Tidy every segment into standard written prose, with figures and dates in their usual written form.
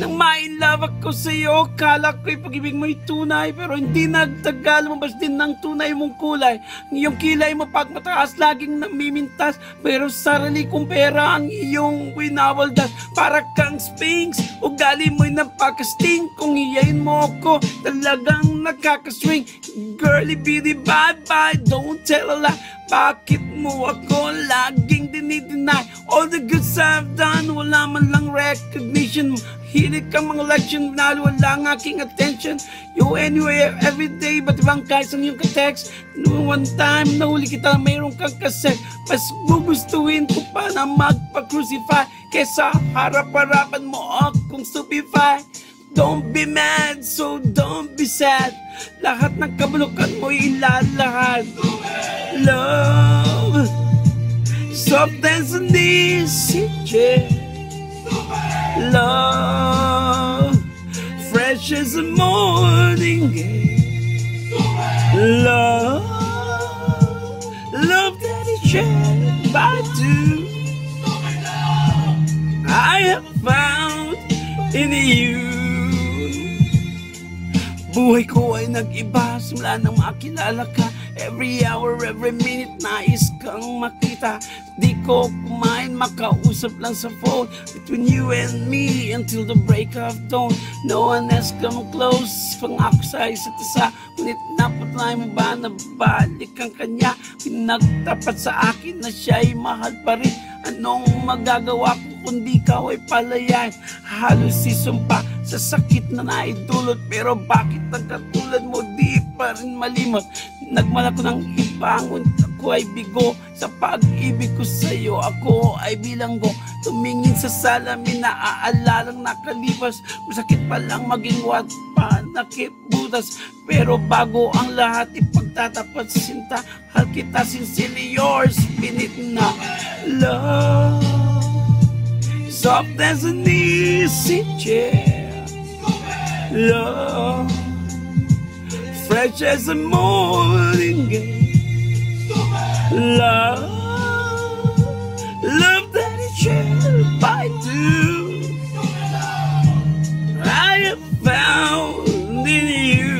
Nang ma-inlove ako sa'yo, kala ko'y pag-ibig mo'y tunay, pero hindi nagtagal, lumabas din ng tunay mong kulay. Ang iyong kilay mo pag mataas, laging namimintas, pero sarili kong pera ang iyong winawaldas. Para kang Sphinx, ugali mo'y napakasting. Kung iyayin mo ako, talagang nakakaswing. Girly beauty, bye-bye, don't tell a lie. Bakit mo ako laging dinideny? All the good I've done, wala man lang recognition. Hilig kang mga lection, wala ang aking attention. You anywhere, everyday, ba't ibang guys ang iyong ka-text? Noong one time, nahuli kita, mayroon kang kaset. Mas gugustuhin ko pa na magpa-crucify kesa harap-harapan mo akong stupefy. Don't be mad, so don't be sad. Lahat ng kabulukan mo ilalahad. Love, soft as an easy chair. Love, fresh as a morning air. Love, love that is shared by two. I have found in you. Buhay ko ay nag-iba simula nang makilala ka. Every hour, every minute, nais kang makita. Di ko kumain, makausap lang sa phone. Between you and me until the break of dawn. No one has come close, pangako sa isa't isa. Ngunit napatay mo ba na balik ang kanya? Pinagtapat sa akin na siya'y mahal pa rin. Anong magagawa ko kundi ikaw ay palayain? Halos sisumpa sa sakit na naidulot. Pero bakit ang katulad mo di pa rin malimot? Nagmala ko ng iba, ngunit ako ay bigo. Sa pag-ibig ko sa'yo, ako ay bilanggo. Tumingin sa salamin, naaalalang nakalipas. Masakit pa lang maging wat pa nakibutas. Pero bago ang lahat, ipagtatapat sa sinta. Hal kita sincerely yours, pinit na. Love, soft as an easy chair. Love, fresh as a morning air. Love, love that is shared by two. I have found in you.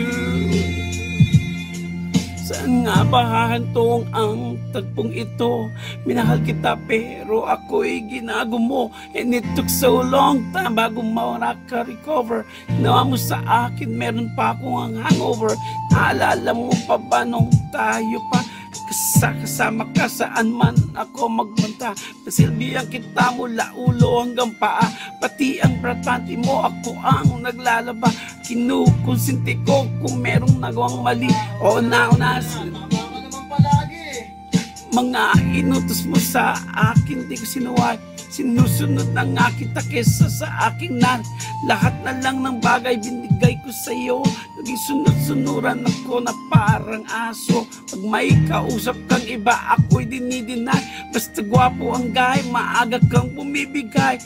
Saan nga ba hahantong ang tagpong ito? Minahal kita pero ako'y ginago mo. And it took so long time bago makaka-recover. Nawa mo sa akin, meron pa akong hangover. Naalala mo pa ba nung tayo pa? Kasama ka saan man ako magbanta. Nasilbihan kita mula ulo hanggang paa. Pati ang bratanti mo, ako ang naglalaba. Kinukonsinti ko kung merong nagawang mali. O naunas mga inutos mo sa akin, di ko sinuway. Sinusunod na nga kita kesa sa aking nan. Lahat na lang ng bagay binigay ko sa'yo. Naging sunod-sunuran ako na parang aso. Pag may kausap kang iba, ako'y dinidinay. Basta gwapo ang guy, maaga kang bumibigay.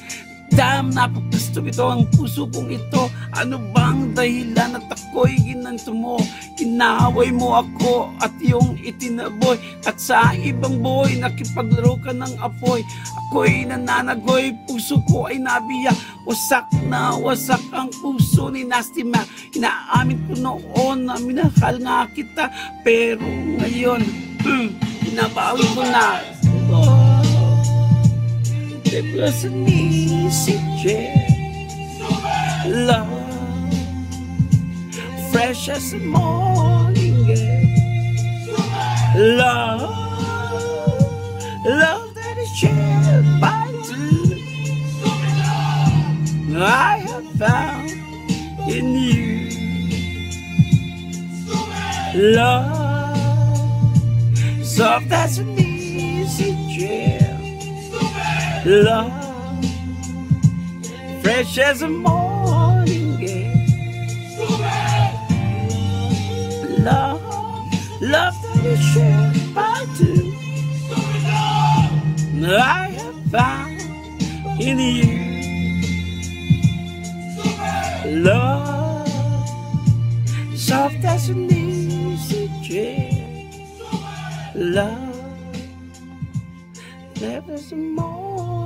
Damn, napakagusto ito ang puso kong ito. Ano bang dahilan at ako'y ginanto mo? Inaway mo ako at iyong itinaboy. At sa ibang boy, nakipaglaro ka ng apoy. Ako'y nananagoy, puso ko ay nabiyak. Wasak na wasak ang puso ni Nasty Man. Inaamin ko noon na minahal nga kita. Pero ngayon, binabawi ko na. It was an easy chair. Love, fresh as the morning air. Love, love that is shared by two. I have found in you. Love, soft as an easy chair. Love, fresh as a morning air. Love, love that is shared by two. I have found in you. Love, soft as an easy chair. Love, there is more.